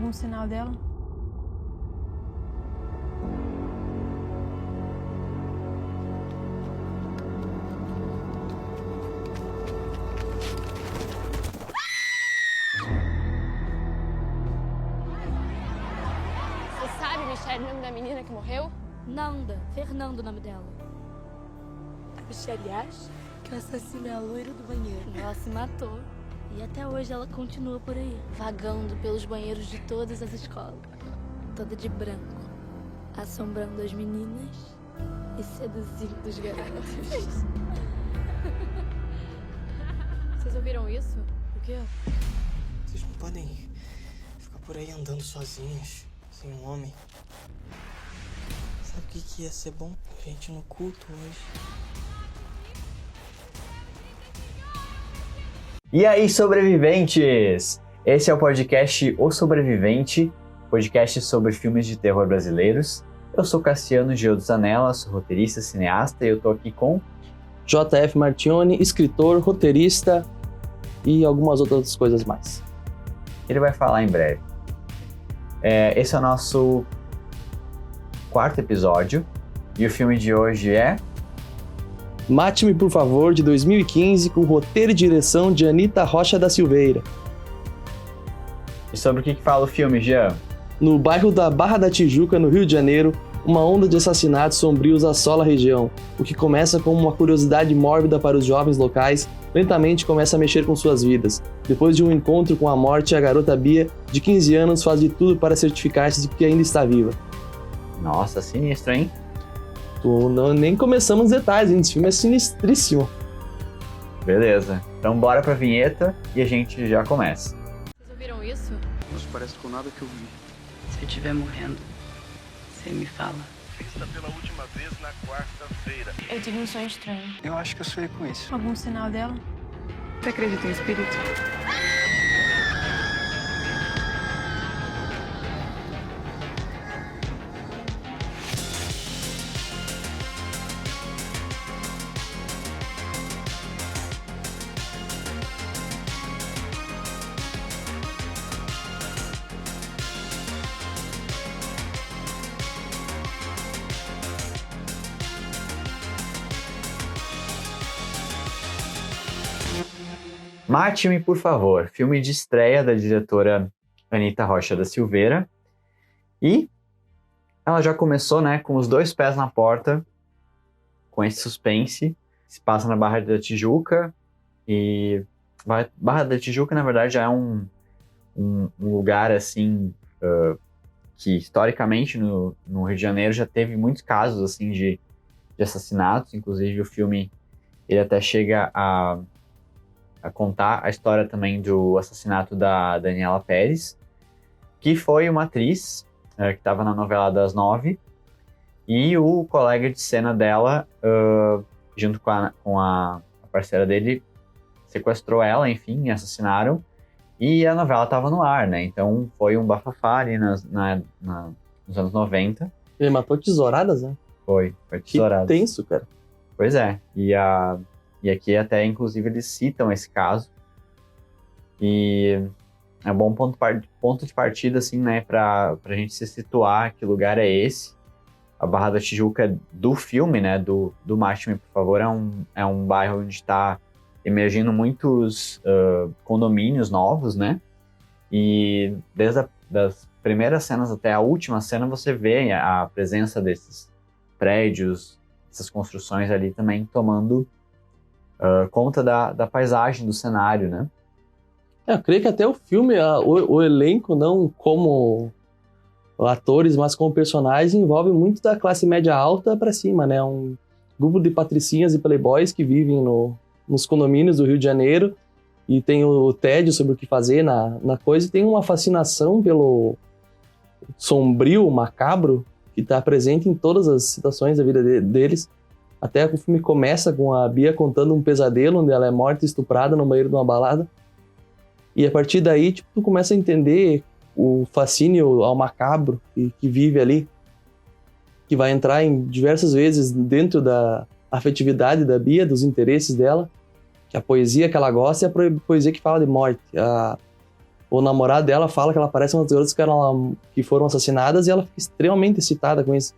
Algum sinal dela? Você sabe, Michelle, o nome da menina que morreu? Nanda. Fernando o nome dela. A Michelle acha que o assassino é a loira do banheiro. Ela se matou. E até hoje ela continua por aí, vagando pelos banheiros de todas as escolas. Toda de branco, assombrando as meninas e seduzindo os garotos. Vocês ouviram isso? O quê? Vocês não podem ficar por aí andando sozinhos, sem um homem. Sabe o que ia ser bom? Gente no culto hoje. E aí, sobreviventes! Esse é o podcast O Sobrevivente, podcast sobre filmes de terror brasileiros. Eu sou Cassiano Gio dos Anella, sou roteirista, cineasta, e eu tô aqui com JF Martione, escritor, roteirista e algumas outras coisas mais. Ele vai falar em breve. Esse é o nosso quarto episódio, e o filme de hoje é... Mate-me, por favor, de 2015, com roteiro e direção de Anita Rocha da Silveira. E sobre o que fala o filme, Jean? No bairro da Barra da Tijuca, no Rio de Janeiro, uma onda de assassinatos sombrios assola a região. O que começa como uma curiosidade mórbida para os jovens locais, lentamente começa a mexer com suas vidas. Depois de um encontro com a morte, a garota Bia, de 15 anos, faz de tudo para certificar-se de que ainda está viva. Nossa, sinistro, hein? Nem começamos os detalhes, hein? Esse filme é sinistríssimo. Beleza, então bora pra vinheta e a gente já começa. Vocês ouviram isso? Não se parece com nada que eu vi. Se eu estiver morrendo, você me fala. Vista pela última vez na quarta-feira. Eu tive um sonho estranho. Eu acho que eu sonhei com isso. Algum sinal dela? Você acredita em espírito? Mate-me, por favor, filme de estreia da diretora Anita Rocha da Silveira. E ela já começou, né, com os dois pés na porta, com esse suspense. Se passa na Barra da Tijuca, e Barra da Tijuca, na verdade, já é um lugar, assim, que historicamente no Rio de Janeiro já teve muitos casos, assim, de assassinatos. Inclusive, o filme, ele até chega a contar a história também do assassinato da Daniela Pérez, que foi uma atriz que estava na novela das 9, e o colega de cena dela, junto com a parceira dele, sequestrou ela, enfim, e assassinaram, e a novela estava no ar, né? Então foi um bafafá ali nos anos 90. Ele matou tesouradas, né? Foi tesouradas. Que tenso, cara. Pois é, e aqui até, inclusive, eles citam esse caso. E é um bom ponto de partida, assim, né, pra gente se situar que lugar é esse. A Barra da Tijuca do filme, né, do Mate-me, por favor, é um bairro onde está emergindo muitos condomínios novos, né? E desde das primeiras cenas até a última cena, você vê a presença desses prédios, essas construções ali também tomando conta da paisagem, do cenário, né? Eu creio que até o filme, o elenco, não como atores, mas como personagens, envolve muito da classe média alta para cima, né? Um grupo de patricinhas e playboys que vivem nos condomínios do Rio de Janeiro, e tem o tédio sobre o que fazer na coisa, e tem uma fascinação pelo sombrio, macabro, que está presente em todas as situações da vida deles. Até o filme começa com a Bia contando um pesadelo onde ela é morta e estuprada no banheiro de uma balada. E a partir daí, tipo, tu começa a entender o fascínio ao macabro que vive ali, que vai entrar em diversas vezes dentro da afetividade da Bia, dos interesses dela, que a poesia que ela gosta é a poesia que fala de morte. o namorado dela fala que ela parece umas garotas que foram assassinadas e ela fica extremamente excitada com isso.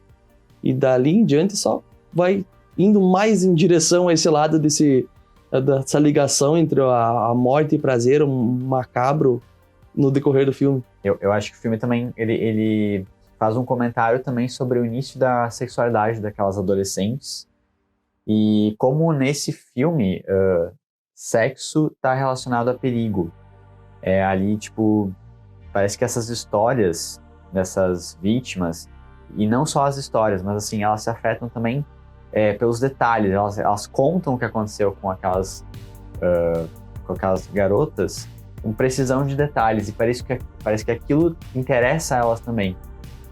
E dali em diante só vai indo mais em direção a esse lado dessa ligação entre a morte e prazer, um macabro no decorrer do filme. Eu acho que o filme também, ele faz um comentário também sobre o início da sexualidade daquelas adolescentes e como nesse filme sexo está relacionado a perigo. Ali, tipo, parece que essas histórias dessas vítimas, e não só as histórias, mas assim, elas se afetam também pelos detalhes, elas contam o que aconteceu com aquelas garotas com precisão de detalhes, e parece que aquilo interessa a elas também.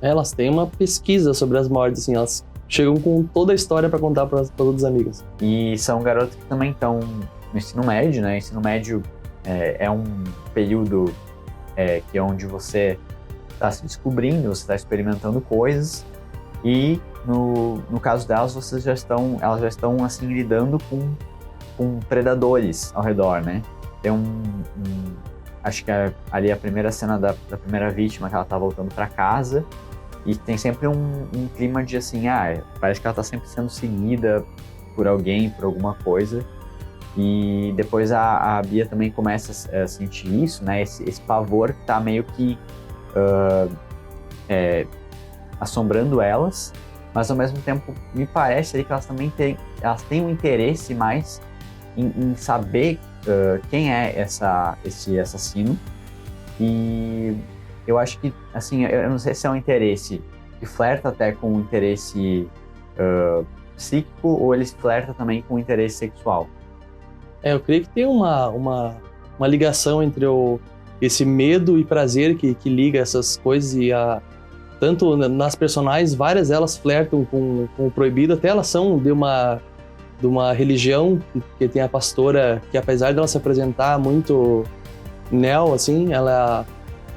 Elas têm uma pesquisa sobre as mortes, assim, elas chegam com toda a história para contar para todas as amigas. E são garotas que também estão no ensino médio, né? Ensino médio é um período que é onde você está se descobrindo, você está experimentando coisas, e no caso delas, elas já estão assim lidando com predadores ao redor, né? Tem acho que ali a primeira cena da primeira vítima, que ela tá voltando para casa, e tem sempre um clima de assim, parece que ela tá sempre sendo seguida por alguém, por alguma coisa. E depois a Bia também começa a sentir isso, né? Esse pavor que tá meio que assombrando elas, mas ao mesmo tempo me parece ali que elas também têm um interesse mais em saber quem é esse assassino. E eu acho que, assim, eu não sei se é um interesse que flerta até com um interesse psíquico, ou ele flerta também com um interesse sexual. Eu creio que tem uma ligação entre esse medo e prazer que liga essas coisas, e tanto nas personagens, várias delas flertam com o proibido, até elas são de uma religião que tem a pastora, que apesar dela se apresentar muito assim, ela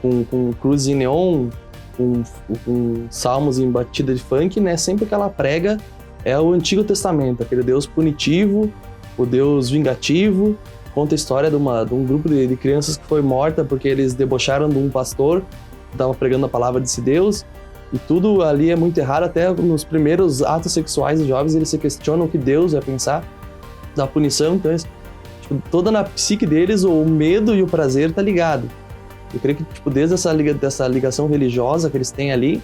com cruzes em neon, com salmos em batida de funk, né? Sempre que ela prega é o Antigo Testamento, aquele Deus punitivo, o Deus vingativo. Conta a história de um grupo de crianças que foi morta porque eles debocharam de um pastor que estava pregando a palavra desse Deus, e tudo ali é muito errado. Até nos primeiros atos sexuais dos jovens eles se questionam o que Deus vai pensar da punição. Então, toda na psique deles o medo e o prazer tá ligado. Eu creio que desde essa ligação religiosa que eles têm ali,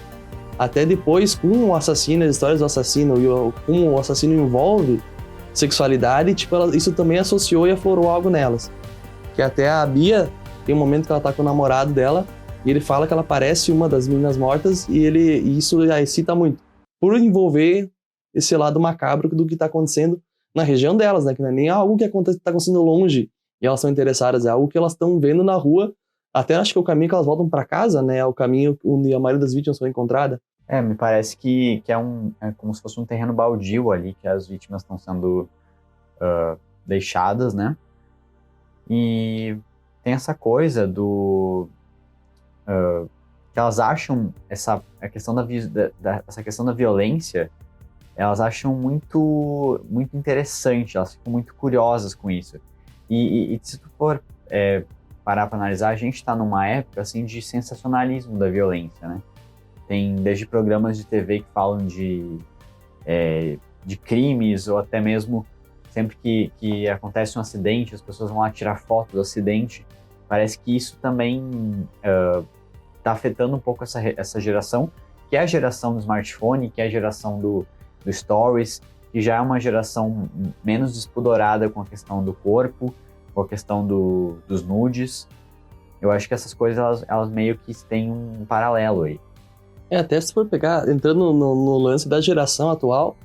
até depois com o assassino, as histórias do assassino e como o assassino envolve sexualidade, isso também associou e aflorou algo nelas. Que até a Bia tem um momento que ela tá com o namorado dela e ele fala que ela parece uma das meninas mortas, e isso a excita muito, por envolver esse lado macabro do que tá acontecendo na região delas, né? Que não é nem algo que tá acontecendo longe e elas são interessadas, é algo que elas estão vendo na rua. Até acho que é o caminho que elas voltam para casa, né? É o caminho onde a maioria das vítimas foi encontrada. Me parece que é como se fosse um terreno baldio ali, que as vítimas estão sendo deixadas, né? E tem essa coisa que elas acham essa questão da violência, elas acham muito, muito interessante, elas ficam muito curiosas com isso. E se tu for parar para analisar, a gente está numa época assim, de sensacionalismo da violência, né? Tem desde programas de TV que falam de crimes, ou até mesmo sempre que acontece um acidente, as pessoas vão lá tirar foto do acidente. Parece que isso também está afetando um pouco essa geração, que é a geração do smartphone, que é a geração do Stories, que já é uma geração menos despudorada com a questão do corpo, com a questão dos nudes. Eu acho que essas coisas, elas meio que têm um paralelo aí. Até se for pegar, entrando no lance da geração atual,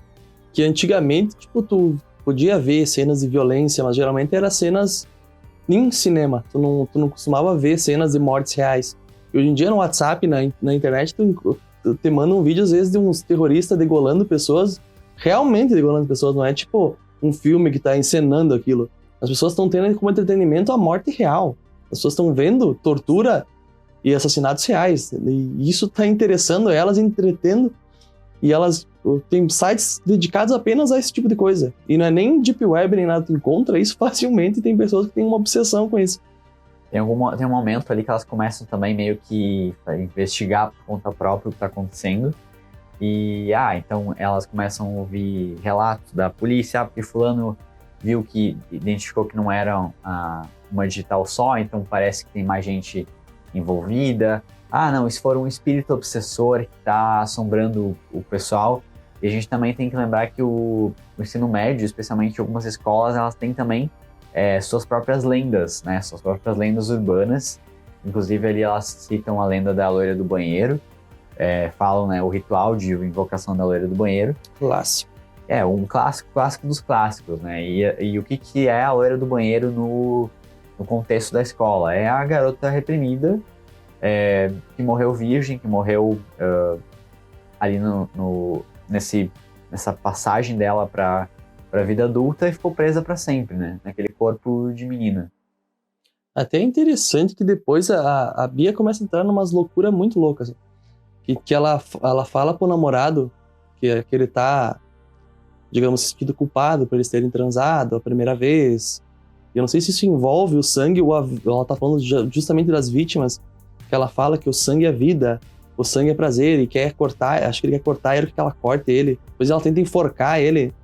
que antigamente, tu podia ver cenas de violência, mas geralmente eram cenas em cinema. Tu não costumava ver cenas de mortes reais. E hoje em dia no WhatsApp, na internet, tu te manda um vídeo às vezes de uns terroristas degolando pessoas, realmente degolando pessoas, não é tipo um filme que tá encenando aquilo. As pessoas estão tendo como entretenimento a morte real. As pessoas estão vendo tortura e assassinatos reais. E isso está interessando elas, entretendo. E elas têm sites dedicados apenas a esse tipo de coisa. E não é nem Deep Web nem nada, tu encontra isso facilmente, e tem pessoas que têm uma obsessão com isso. Tem um momento ali que elas começam também meio que a investigar por conta própria o que está acontecendo. E, então elas começam a ouvir relatos da polícia, porque fulano viu que, identificou que não era uma digital só, então parece que tem mais gente envolvida. Não, isso foi um espírito obsessor que está assombrando o pessoal. E a gente também tem que lembrar que o ensino médio, especialmente algumas escolas, elas têm também suas próprias lendas, né? Suas próprias lendas urbanas. Inclusive ali elas citam a lenda da loira do banheiro, falam, né, o ritual de invocação da loira do banheiro. Clássico. Um clássico dos clássicos, né? E o que é a loira do banheiro no contexto da escola? É a garota reprimida, que morreu virgem, que morreu ali nessa passagem dela para a vida adulta e ficou presa para sempre, né? Naquele corpo de menina. Até é interessante que depois a Bia começa a entrar numas loucuras muito loucas. Que ela fala pro namorado que ele tá, digamos, sentido culpado por eles terem transado a primeira vez. E eu não sei se isso envolve o sangue ou ela tá falando justamente das vítimas, que ela fala que o sangue é vida, o sangue é prazer, e quer cortar, acho que ele quer cortar ele, que ela corte ele. Depois ela tenta enforcar ele.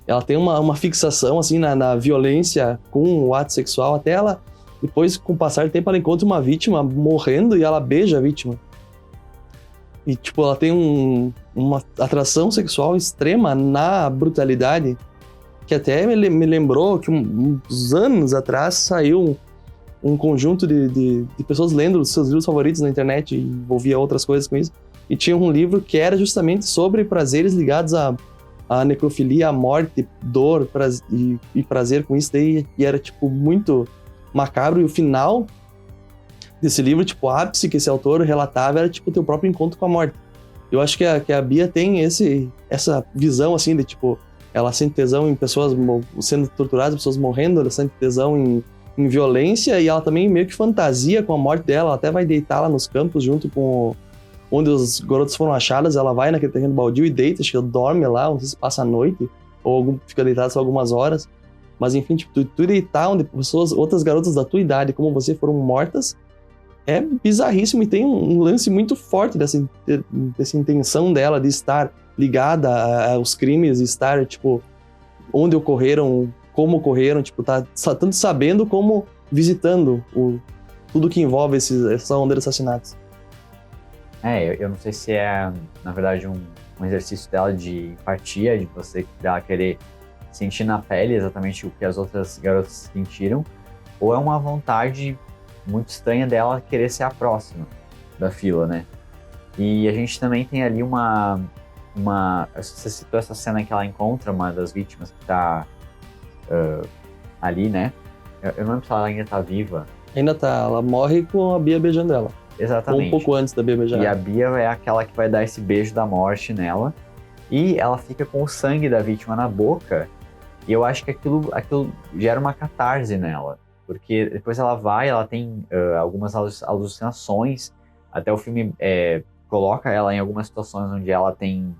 Ela tem uma fixação, assim, na violência com o ato sexual, até ela, depois, com o passar do tempo, ela encontra uma vítima morrendo e ela beija a vítima. E, tipo, ela tem uma atração sexual extrema na brutalidade, que até me lembrou que uns anos atrás saiu um conjunto de pessoas lendo os seus livros favoritos na internet, e envolvia outras coisas com isso, e tinha um livro que era justamente sobre prazeres ligados à necrofilia, à morte, dor e prazer com isso daí, e era, tipo, muito macabro, e o final desse livro, tipo, o ápice que esse autor relatava era, tipo, o teu próprio encontro com a morte. Eu acho que a Bia tem essa visão, assim, de, tipo, ela sente tesão em pessoas sendo torturadas, pessoas morrendo, ela sente tesão em violência, e ela também meio que fantasia com a morte dela. Ela até vai deitar lá nos campos junto com onde os garotos foram achados. Ela vai naquele terreno baldio e deita, acho que dorme lá, não sei se passa a noite ou fica deitado só algumas horas, mas enfim, tipo, tu deitar onde outras garotas da tua idade como você foram mortas é bizarríssimo, e tem um lance muito forte dessa intenção dela de estar ligada aos crimes, e estar, tipo, onde ocorreram, como ocorreram, tipo, tá tanto sabendo como visitando tudo que envolve essa onda de assassinatos. Eu não sei se é, na verdade, um exercício dela de empatia, dela querer sentir na pele exatamente o que as outras garotas sentiram, ou é uma vontade muito estranha dela querer ser a próxima da fila, né? E a gente também tem ali você citou essa cena que ela encontra uma das vítimas que tá ali, né? Eu não lembro se ela ainda tá viva. Ainda tá, ela morre com a Bia beijando ela. Exatamente. Ou um pouco antes da Bia beijar. E a Bia é aquela que vai dar esse beijo da morte nela, e ela fica com o sangue da vítima na boca, e eu acho que aquilo gera uma catarse nela. Porque depois ela tem algumas alucinações, até o filme coloca ela em algumas situações onde ela tem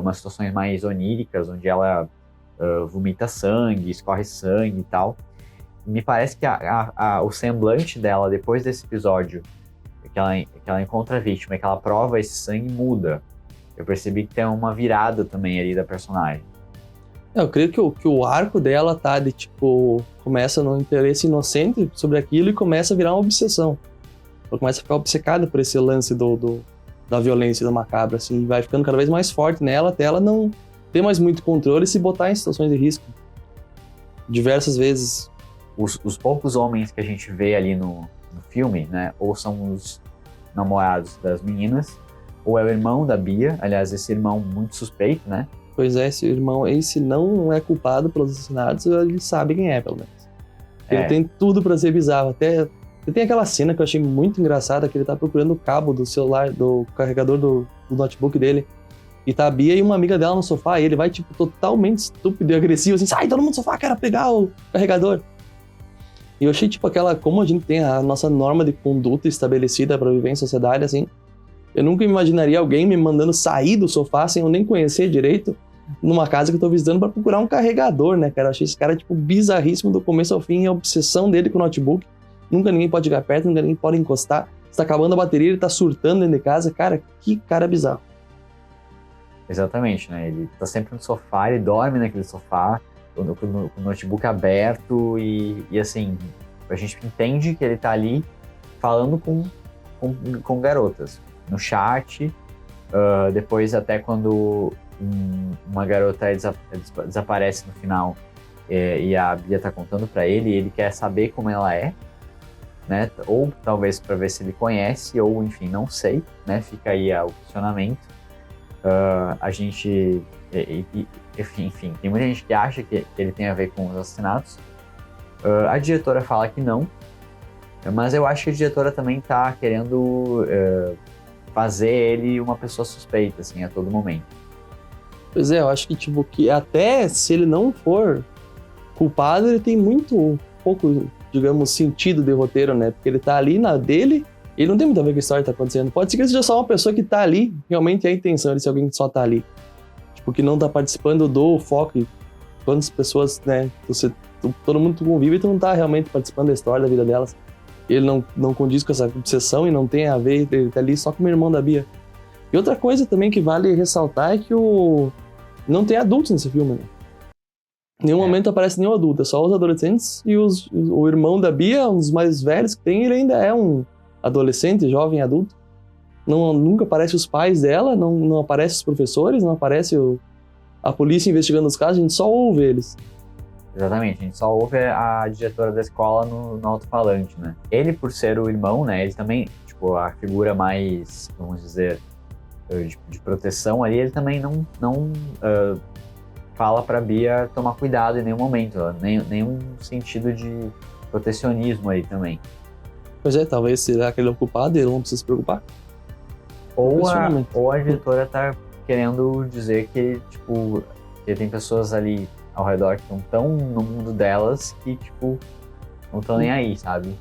umas situações mais oníricas, onde ela vomita sangue, escorre sangue e tal. Me parece que o semblante dela, depois desse episódio, que ela encontra a vítima e que ela prova esse sangue, muda. Eu percebi que tem uma virada também ali da personagem. Eu creio que o arco dela tá de, tipo, começa no interesse inocente sobre aquilo e começa a virar uma obsessão. Ela começa a ficar obcecada por esse lance da violência, do macabro, assim, e vai ficando cada vez mais forte nela, até ela não ter mais muito controle e se botar em situações de risco. Diversas vezes. Os poucos homens que a gente vê ali no filme, né, ou são os namorados das meninas, ou é o irmão da Bia, aliás, esse irmão muito suspeito, né? Pois é, esse irmão, esse não é culpado pelos assassinatos, ele sabe quem é, pelo menos. Ele tem tudo pra ser bizarro. Até tem aquela cena que eu achei muito engraçada, que ele tá procurando o cabo do celular, do carregador do notebook dele, e tá a Bia e uma amiga dela no sofá, e ele vai, tipo, totalmente estúpido e agressivo, assim, sai todo mundo do sofá, quero pegar o carregador. E eu achei, tipo, como a gente tem a nossa norma de conduta estabelecida pra viver em sociedade, assim, eu nunca imaginaria alguém me mandando sair do sofá sem eu nem conhecer direito, numa casa que eu tô visitando pra procurar um carregador, né, cara? Eu achei esse cara, tipo, bizarríssimo do começo ao fim, a obsessão dele com o notebook. nunca ninguém pode chegar perto, nunca ninguém pode encostar. Se tá acabando a bateria, ele tá surtando dentro de casa. Cara, que cara bizarro. Exatamente, né? Ele tá sempre no sofá, ele dorme naquele sofá, com o notebook aberto e assim, a gente entende que ele tá ali falando com garotas. No chat, depois até quando uma garota desaparece no final e a Bia tá contando pra ele, e ele quer saber como ela é, né? Ou talvez pra ver se ele conhece, ou enfim, não sei, né? Fica aí o questionamento. A gente, enfim, tem muita gente que acha que ele tem a ver com os assassinatos. A diretora fala que não, mas eu acho que a diretora também tá querendo fazer ele uma pessoa suspeita, assim, a todo momento. Pois é, eu acho que, tipo, que até se ele não for culpado, ele tem muito pouco, digamos, sentido de roteiro, né? Porque ele tá ali na dele, ele não tem muito a ver com a história que tá acontecendo. Pode ser que ele seja só uma pessoa que tá ali, realmente é a intenção de ser alguém que só tá ali. Tipo, que não tá participando do foco. E quantas pessoas, né? Todo mundo convive e tu não tá realmente participando da história, da vida delas. Ele não condiz com essa obsessão e não tem a ver, ele tá ali só como irmão da Bia. E outra coisa também que vale ressaltar é que não tem adultos nesse filme, né? Em nenhum momento aparece nenhum adulto, é só os adolescentes e o irmão da Bia, um dos mais velhos que tem, ele ainda é um adolescente, jovem, adulto. Nunca aparece os pais dela, não aparece os professores, não aparece a polícia investigando os casos, a gente só ouve eles. Exatamente, a gente só ouve a diretora da escola no alto-falante, né? Ele, por ser o irmão, né, ele também, tipo, a figura mais, vamos dizer, de proteção ali, ele também não fala pra Bia tomar cuidado em nenhum momento, nenhum sentido de protecionismo aí também. Pois é, talvez será que ele é o culpado e ele não precisa se preocupar? Ou a diretora tá querendo dizer que, tipo, que tem pessoas ali ao redor que não estão no mundo delas que, tipo, não estão nem aí, sabe?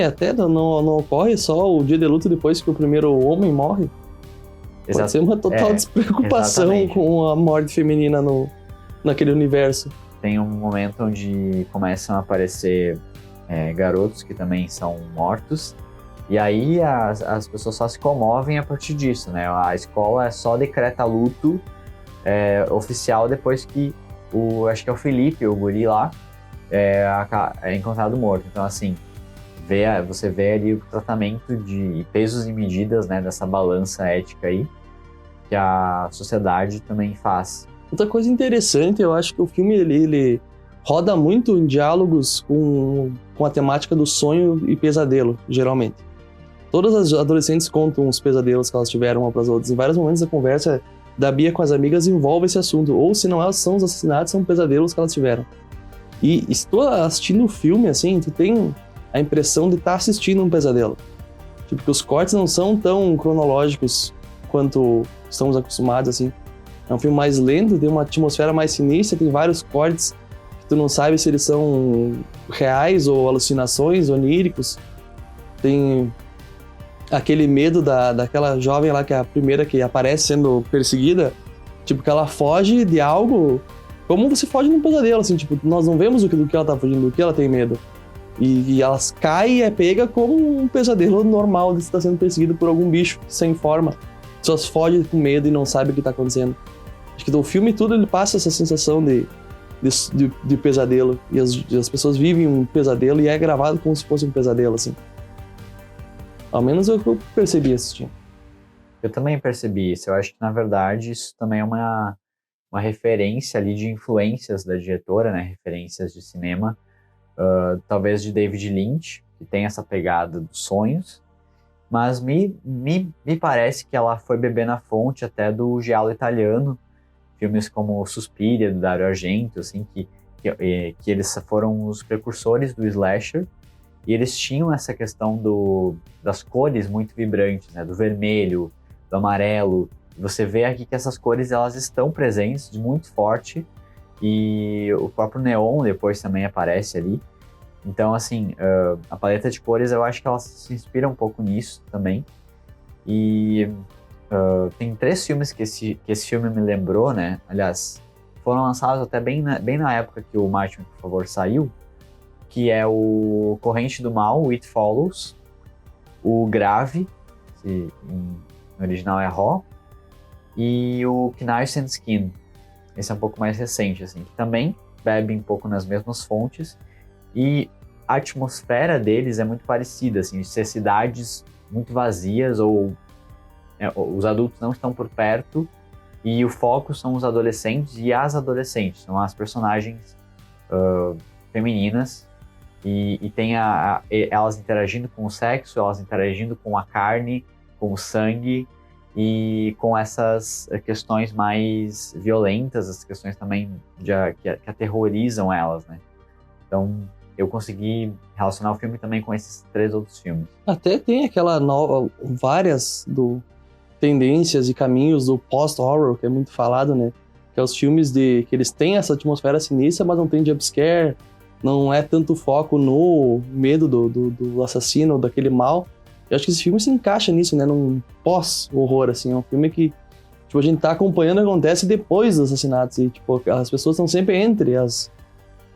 Até não ocorre só o dia de luto depois que o primeiro homem morre. Pode ser uma total despreocupação exatamente. Com a morte feminina naquele universo. Tem um momento onde começam a aparecer garotos que também são mortos, e aí as pessoas só se comovem a partir disso, né? A escola só decreta luto oficial depois que acho que é o Felipe, o guri lá, é encontrado morto. Então, assim, você vê ali o tratamento de pesos e medidas, né, dessa balança ética aí, que a sociedade também faz. Outra coisa interessante, eu acho que o filme ele roda muito em diálogos com a temática do sonho e pesadelo, geralmente. Todas as adolescentes contam os pesadelos que elas tiveram uma para as outras. Em vários momentos da conversa da Bia com as amigas envolve esse assunto. Ou se não são os assassinatos, são pesadelos que elas tiveram. E estou assistindo o filme, assim, tu tem a impressão de estar assistindo um pesadelo. Tipo, que os cortes não são tão cronológicos quanto estamos acostumados, assim. É um filme mais lento, tem uma atmosfera mais sinistra, tem vários cortes que tu não sabe se eles são reais ou alucinações, oníricos. Tem aquele medo daquela jovem lá, que é a primeira que aparece sendo perseguida, tipo, que ela foge de algo como você foge num pesadelo, assim, tipo, nós não vemos do que ela tá fugindo, do que ela tem medo. E ela cai e é pega como um pesadelo normal de estar sendo perseguido por algum bicho sem forma. Só foge com medo e não sabe o que tá acontecendo. Acho que do filme tudo ele passa essa sensação de pesadelo. E as pessoas vivem um pesadelo e é gravado como se fosse um pesadelo, assim. Ao menos eu percebi assistindo. Eu também percebi isso. Eu acho que, na verdade, isso também é uma referência ali de influências da diretora, né? Referências de cinema. Talvez de David Lynch, que tem essa pegada dos sonhos. Mas me parece que ela foi beber na fonte até do giallo italiano. Filmes como Suspiria, do Dario Argento, assim, que eles foram os precursores do slasher. E eles tinham essa questão das cores muito vibrantes, né? Do vermelho, do amarelo. Você vê aqui que essas cores elas estão presentes, muito forte. E o próprio neon depois também aparece ali. Então, assim, a paleta de cores eu acho que ela se inspira um pouco nisso também. E tem 3 filmes que esse filme me lembrou, né? Aliás, foram lançados até bem na época que o Martin, por favor, saiu. que é o Corrente do Mal, It Follows, o Grave, que em original é Raw, e o Knives and Skin. Esse é um pouco mais recente, assim, que também bebe um pouco nas mesmas fontes, e a atmosfera deles é muito parecida, assim, de ser cidades muito vazias, ou os adultos não estão por perto, e o foco são os adolescentes e as adolescentes, são as personagens femininas, e tem elas interagindo com o sexo, elas interagindo com a carne, com o sangue, e com essas questões mais violentas, as questões também que aterrorizam elas, né? Então, eu consegui relacionar o filme também com esses 3 outros filmes. Até tem várias tendências e caminhos do post-horror, que é muito falado, né? Que é os filmes que eles têm essa atmosfera sinistra, mas não tem jumpscare, não é tanto foco no medo do assassino, daquele mal. Eu acho que esse filme se encaixa nisso, né? Num pós-horror, assim. É um filme que, tipo, a gente tá acompanhando o que acontece depois dos assassinatos. E, tipo, as pessoas estão sempre entre os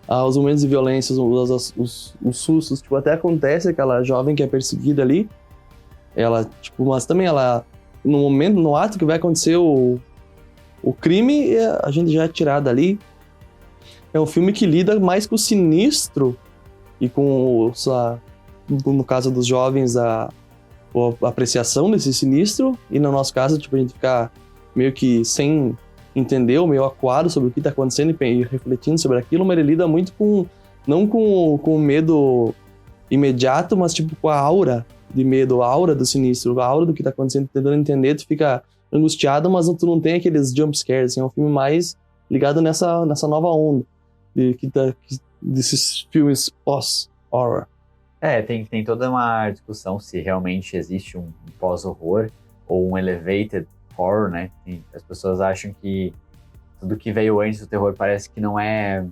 momentos de violência, os sustos. Tipo, até acontece aquela jovem que é perseguida ali. Ela, tipo, mas também ela, no momento, no ato que vai acontecer o crime, a gente já é tirada ali. É um filme que lida mais com o sinistro e com no caso dos jovens, a apreciação desse sinistro, e no nosso caso, tipo, a gente ficar meio que sem entender, ou meio acuado sobre o que está acontecendo e refletindo sobre aquilo, mas ele lida muito não com o medo imediato, mas tipo com a aura de medo, a aura do sinistro, a aura do que está acontecendo, tentando entender, tu fica angustiado, mas tu não tem aqueles jump scares, assim, é um filme mais ligado nessa nova onda desses filmes pós-horror. Tem toda uma discussão se realmente existe um pós-horror ou um elevated horror, né? As pessoas acham que tudo que veio antes do terror parece que não é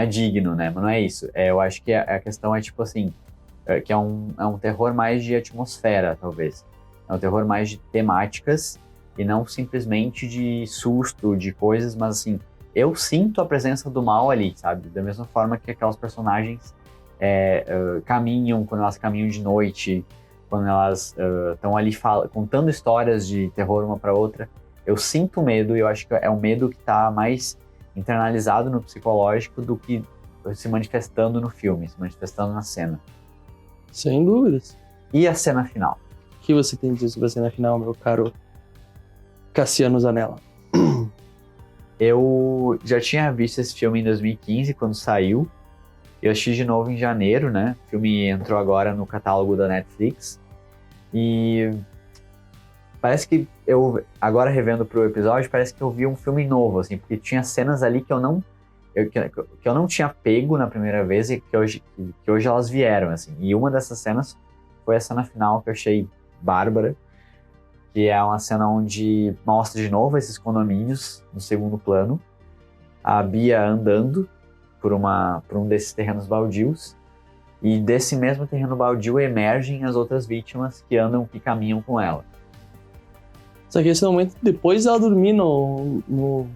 digno, né? Mas não é isso. Eu acho que a questão é tipo assim, que é um terror mais de atmosfera, talvez. É um terror mais de temáticas e não simplesmente de susto, de coisas, mas assim, eu sinto a presença do mal ali, sabe? Da mesma forma que aquelas personagens caminham, quando elas caminham de noite, quando elas estão ali contando histórias de terror uma para outra, eu sinto medo, e eu acho que é um medo que está mais internalizado no psicológico do que se manifestando no filme, se manifestando na cena. Sem dúvidas. E a cena final? O que você tem a dizer sobre a cena final, meu caro Cassiano Zanella? Eu já tinha visto esse filme em 2015, quando saiu. Eu assisti de novo em janeiro, né? O filme entrou agora no catálogo da Netflix. E parece que agora revendo pro episódio, parece que eu vi um filme novo, assim, porque tinha cenas ali que eu não tinha pego na primeira vez e que hoje elas vieram, assim. E uma dessas cenas foi a cena final, que eu achei bárbara, que é uma cena onde mostra de novo esses condomínios no segundo plano, a Bia andando por um desses terrenos baldios, e desse mesmo terreno baldio emergem as outras vítimas que caminham com ela. Só que esse momento, depois ela dormir no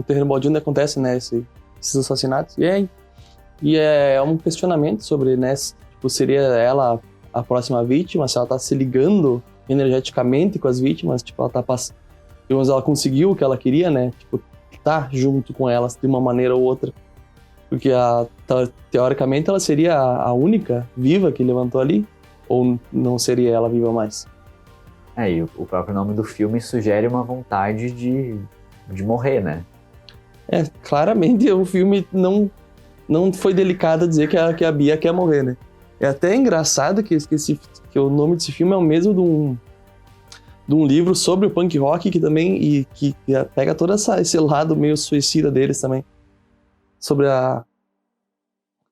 terreno baldio onde acontecem, né, esses assassinatos, e é um questionamento sobre, né, tipo, seria ela a próxima vítima, se ela tá se ligando energeticamente com as vítimas, tipo, ela conseguiu o que ela queria, né, tipo, tá junto com elas de uma maneira ou outra, porque teoricamente ela seria a única viva que levantou ali, ou não seria ela viva mais? E o próprio nome do filme sugere uma vontade de morrer, né? Claramente o filme não foi delicado a dizer que a Bia quer morrer, né? É até engraçado que o nome desse filme é o mesmo de um livro sobre o punk rock, que também que pega todo esse lado meio suicida deles também.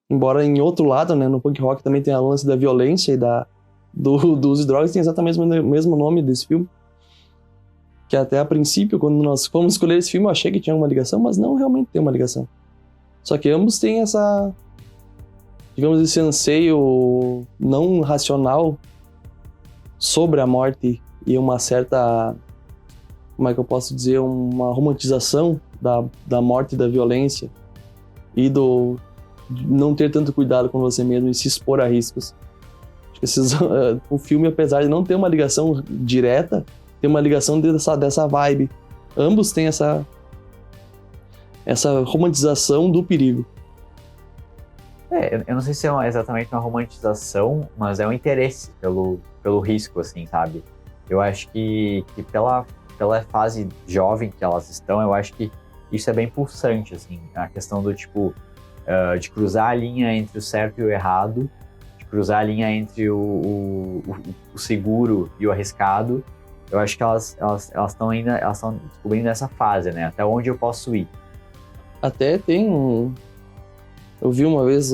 Embora em outro lado, né, no punk rock também tem a lance da violência e do uso de drogas, tem exatamente o mesmo nome desse filme. Que até a princípio, quando nós fomos escolher esse filme, eu achei que tinha uma ligação, mas não realmente tem uma ligação. Só que ambos têm esse anseio não racional sobre a morte e uma certa, como é que eu posso dizer, uma romantização da morte e da violência e não ter tanto cuidado com você mesmo e se expor a riscos. O filme, apesar de não ter uma ligação direta, tem uma ligação dessa vibe. Ambos têm essa romantização do perigo. Eu não sei se é exatamente uma romantização, mas é um interesse pelo risco, assim, sabe? Eu acho que pela fase jovem que elas estão, eu acho que isso é bem pulsante, assim. A questão do tipo, de cruzar a linha entre o certo e o errado, de cruzar a linha entre o seguro e o arriscado. Eu acho que elas estão descobrindo essa fase, né? Até onde eu posso ir. Até tem eu vi uma vez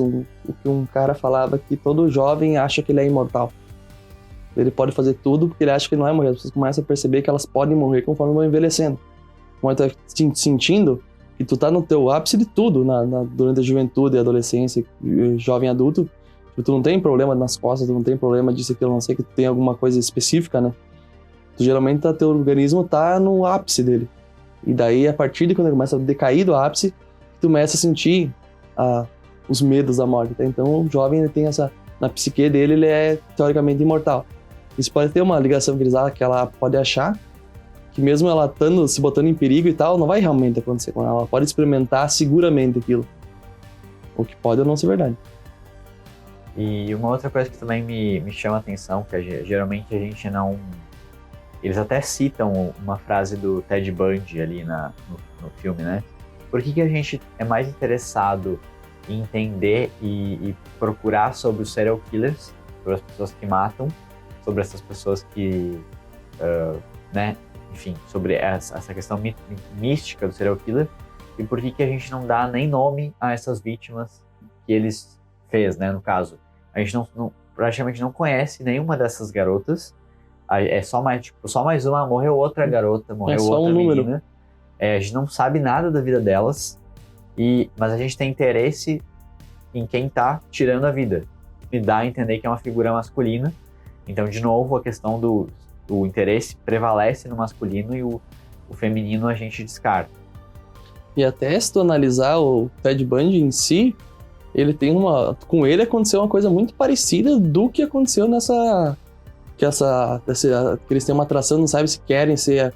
que um cara falava que todo jovem acha que ele é imortal. Ele pode fazer tudo porque ele acha que ele não é morrer. As pessoas começam a perceber que elas podem morrer conforme vão envelhecendo. Quando tu tá sentindo que tu tá no teu ápice de tudo, durante a juventude, a adolescência, jovem adulto, tu não tem problema nas costas, tu não tem problema disso, aquilo, a não ser que tu tenha alguma coisa específica, né? Tu geralmente teu organismo tá no ápice dele. E daí, a partir de quando ele começa a decair do ápice, tu começa a sentir os medos da morte. Tá? Então, o jovem ele tem na psique dele, ele é teoricamente imortal. Isso pode ter uma ligação que ela pode achar que mesmo ela se botando em perigo e tal, não vai realmente acontecer com ela. Ela pode experimentar seguramente aquilo. O que pode ou não ser verdade. E uma outra coisa que também me chama a atenção, que geralmente a gente não... Eles até citam uma frase do Ted Bundy ali no filme, né? Por que a gente é mais interessado em entender e procurar sobre os serial killers, sobre as pessoas que matam, sobre essas pessoas que, né? Enfim, sobre essa questão mística do serial killer, e por que a gente não dá nem nome a essas vítimas que eles fez, né? No caso, a gente praticamente não conhece nenhuma dessas garotas. É só mais uma, morreu outra garota, morreu outra menina. A gente não sabe nada da vida delas, mas a gente tem interesse em quem tá tirando a vida. Me dá a entender que é uma figura masculina. Então, de novo, a questão do interesse prevalece no masculino e o feminino a gente descarta. E até se tu analisar o Ted Bundy em si, ele tem com ele aconteceu uma coisa muito parecida do que aconteceu que eles têm uma atração, não sabe se querem ser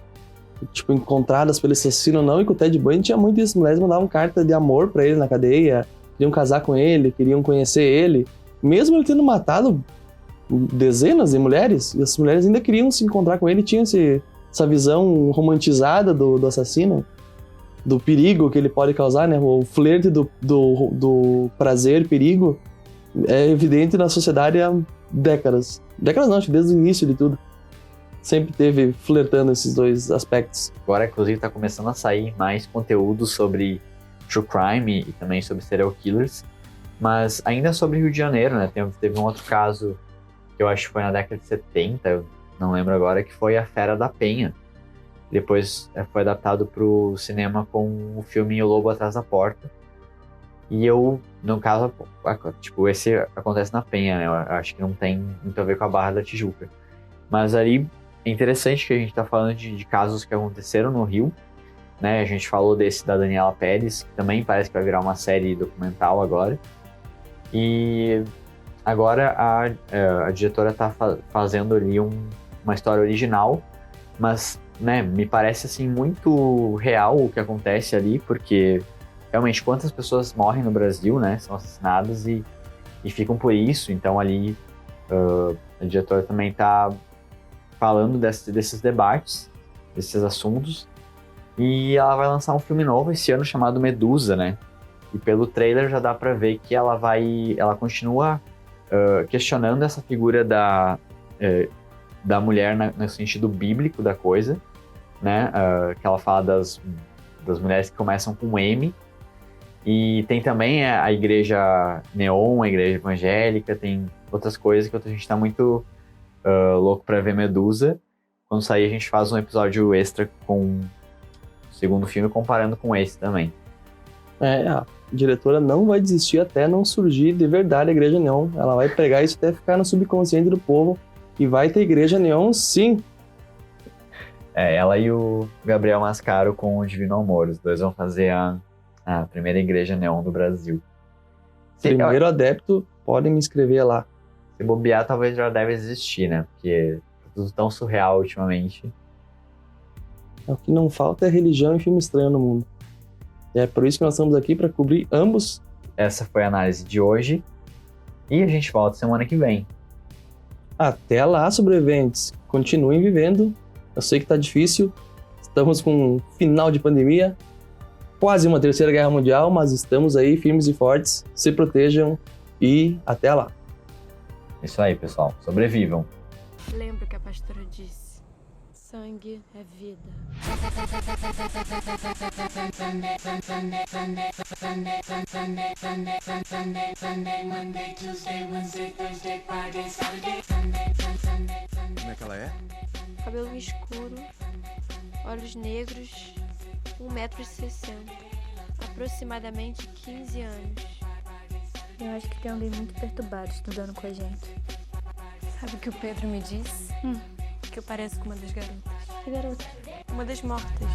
encontradas pelo assassino ou não, e que o Ted Bundy tinha muito isso. As mulheres mandavam carta de amor pra ele na cadeia, queriam casar com ele, queriam conhecer ele, mesmo ele tendo matado dezenas de mulheres, e as mulheres ainda queriam se encontrar com ele, tinham essa visão romantizada do assassino, do perigo que ele pode causar, né? O flerte do prazer, perigo, é evidente na sociedade há décadas. Décadas não, acho que desde o início de tudo. Sempre teve flertando esses dois aspectos. Agora, inclusive, tá começando a sair mais conteúdo sobre true crime e também sobre serial killers, mas ainda sobre Rio de Janeiro, né? Teve um outro caso que eu acho que foi na década de 70, eu não lembro agora, que foi a Fera da Penha. Depois foi adaptado pro cinema com o filme O Lobo Atrás da Porta. E no caso, esse acontece na Penha, né? Eu acho que não tem muito a ver com a Barra da Tijuca. Mas ali é interessante que a gente tá falando de casos que aconteceram no Rio, né? A gente falou desse da Daniela Pérez, que também parece que vai virar uma série documental agora. E agora a diretora tá fazendo ali uma história original, mas, né, me parece assim muito real o que acontece ali, porque realmente quantas pessoas morrem no Brasil, né, são assassinadas e ficam por isso. Então ali a diretora também tá falando desses debates, desses assuntos, e ela vai lançar um filme novo esse ano chamado Medusa, né, e pelo trailer já dá pra ver que ela continua questionando essa figura da mulher no sentido bíblico da coisa, né, que ela fala das mulheres que começam com M. E tem também a igreja neon, a igreja evangélica, tem outras coisas que a gente tá muito louco pra ver Medusa. Quando sair a gente faz um episódio extra com o segundo filme, comparando com esse também. A diretora não vai desistir até não surgir de verdade a igreja neon. Ela vai pegar isso até ficar no subconsciente do povo, e vai ter igreja neon sim. Ela e o Gabriel Mascaro com o Divino Amor, os dois vão fazer a primeira igreja neon do Brasil. Primeiro adepto, podem me inscrever lá. Se bobear, talvez já deve existir, né? Porque tá tudo tão surreal ultimamente. O que não falta é religião e filme estranho no mundo. E é por isso que nós estamos aqui, para cobrir ambos. Essa foi a análise de hoje. E a gente volta semana que vem. Até lá, sobreviventes. Continuem vivendo. Eu sei que tá difícil. Estamos com um final de pandemia. Quase uma terceira guerra mundial, mas estamos aí firmes e fortes. Se protejam e até lá. Isso aí, pessoal. Sobrevivam. Lembra o que a pastora disse. Sangue é vida. Como é que ela é? Cabelo escuro, olhos negros, 1,60 m, aproximadamente 15 anos. Eu acho que tem alguém muito perturbado estudando com a gente. Sabe o que o Pedro me disse? Que eu pareço com uma das garotas. Que garota? Uma das mortas.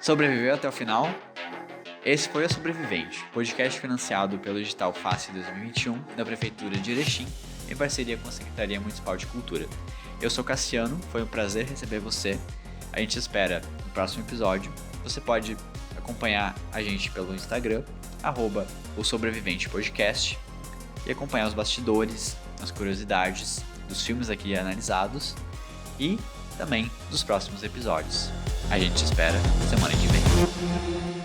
Sobreviveu até o final? Esse foi o Sobrevivente, podcast financiado pelo edital Face 2021 da Prefeitura de Erechim, em parceria com a Secretaria Municipal de Cultura. Eu sou Cassiano, foi um prazer receber você. A gente espera no próximo episódio. Você pode acompanhar a gente pelo Instagram, @o Sobrevivente Podcast, e acompanhar os bastidores, as curiosidades dos filmes aqui analisados e também dos próximos episódios. A gente espera semana que vem.